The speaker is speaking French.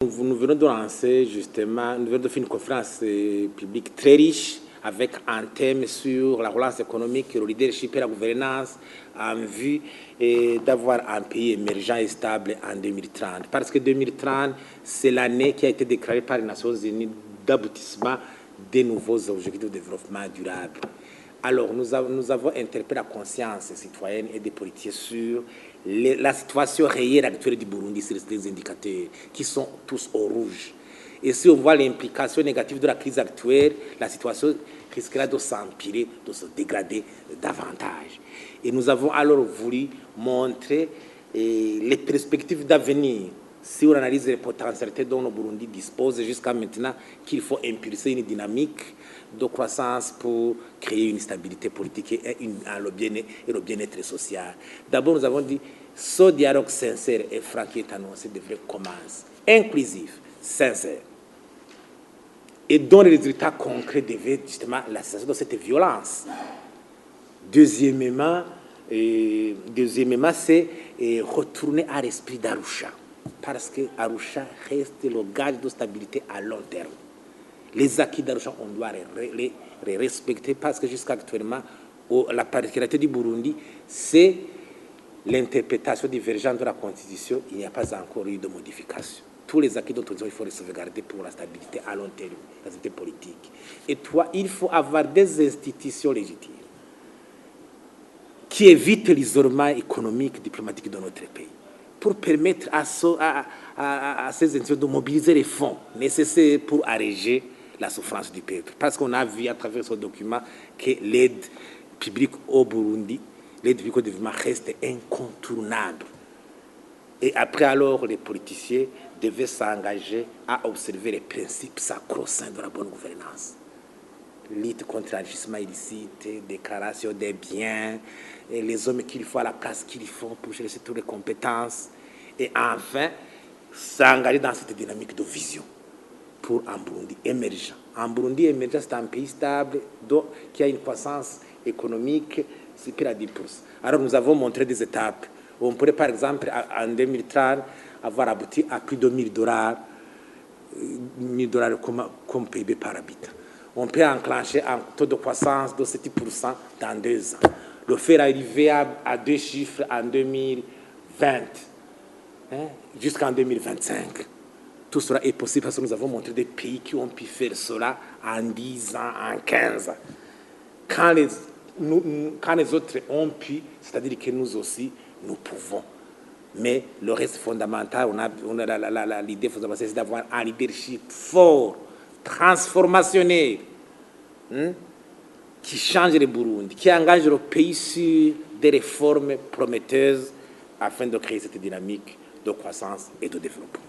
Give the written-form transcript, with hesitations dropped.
Nous venons de lancer justement, nous venons de faire une conférence publique très riche avec un thème sur la relance économique, le leadership et la gouvernance en vue d'avoir un pays émergent et stable en 2030. Parce que 2030, c'est l'année qui a été déclarée par les Nations Unies d'aboutissement des nouveaux objectifs de développement durable. Alors, nous avons interpellé la conscience citoyenne et des politiciens sur la situation réelle actuelle du Burundi sur les indicateurs qui sont tous au rouge. Et si on voit l'implication négative de la crise actuelle, la situation risquera de s'empirer, de se dégrader davantage. Et nous avons alors voulu montrer les perspectives d'avenir. Si on analyse les potentialités dont le Burundi dispose jusqu'à maintenant, qu'il faut impulser une dynamique de croissance pour créer une stabilité politique et le bien-être social. D'abord, nous avons dit ce dialogue sincère et franc qui est annoncé devrait commencer, inclusif, sincère, et dont les résultats concrets devaient justement la cessation de cette violence. Deuxièmement, c'est retourner à l'esprit d'Arusha, parce que Arusha reste le gage de stabilité à long terme. Les acquis d'Arusha, on doit les respecter parce que jusqu'à actuellement, la particularité du Burundi, c'est l'interprétation divergente de la Constitution. Il n'y a pas encore eu de modification. Tous les acquis dont il faut les sauvegarder pour la stabilité à long terme, la stabilité politique. Et il faut avoir des institutions légitimes qui évitent l'isolement économique, diplomatique de notre pays, pour permettre à ces institutions de mobiliser les fonds nécessaires pour alléger la souffrance du peuple. Parce qu'on a vu à travers ce document que l'aide publique au Burundi, l'aide publique au développement reste incontournable. Et après alors, les politiciens devaient s'engager à observer les principes sacro-saints de la bonne gouvernance. Lutte contre l'enrichissement illicite, déclaration des biens, et les hommes qu'il faut à la place qu'il faut pour chercher toutes les compétences. Et enfin, s'engager dans cette dynamique de vision pour un Burundi émergent. Un Burundi émergent, c'est un pays stable qui a une croissance économique supérieure à 10%. Alors nous avons montré des étapes. On pourrait par exemple en 2030 avoir abouti à plus de $1,000 comme PIB par habitant. On peut enclencher un taux de croissance de 7% dans 2 ans. Le faire arriver à 2 chiffres en 2020, jusqu'en 2025. Tout cela est possible parce que nous avons montré des pays qui ont pu faire cela en 10 ans, en 15 ans. Quand les autres ont pu, c'est-à-dire que nous aussi, nous pouvons. Mais le reste fondamental, l'idée fondamentale, c'est d'avoir un leadership fort, transformationnel, qui change le Burundi, qui engage le pays sur des réformes prometteuses afin de créer cette dynamique de croissance et de développement.